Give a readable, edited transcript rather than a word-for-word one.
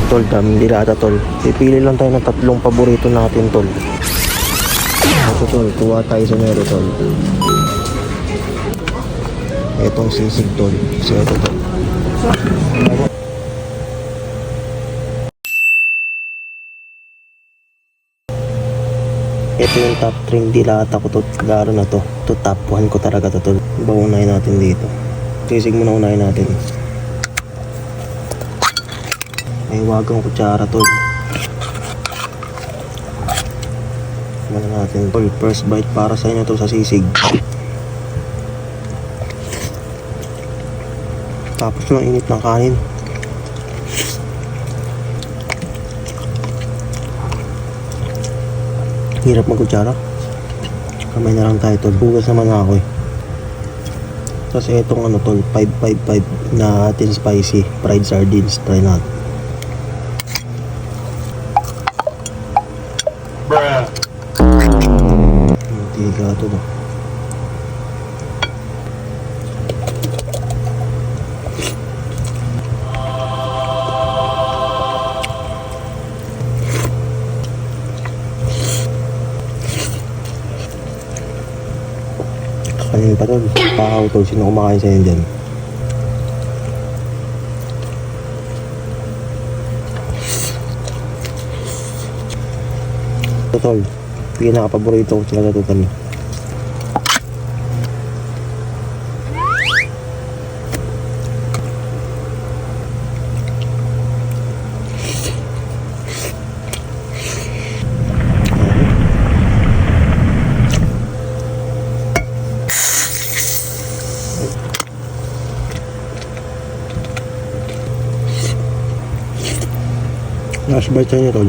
Tol, daming dilata tol. Pipili lang tayo ng tatlong paborito natin tol. Ito tol, kuha tayo sa mero tol. Itong sisig tol. So ito tol. Ito yung top 3 dilata ko to. Laro na to. To top 1 ko talaga to tol. Baunahin natin dito. Sisig muna unahin natin. May wagang kutsara tol. Muna natin tol. First bite para sa inyo tol sa sisig. Tapos ng init ng kanin. Hirap magkutsara. Kamay na lang tayo tol. Bugas naman ako eh. Tapos etong ano tol, 555 na atin spicy fried sardines. Try natin. Tiga ito na. Kanin pa tol. Pakaw tol. Sino kumakain sa inyo dyan? Ito tol. Pinaka-paborito ko talaga ito tol. Last bite sa inyo tol.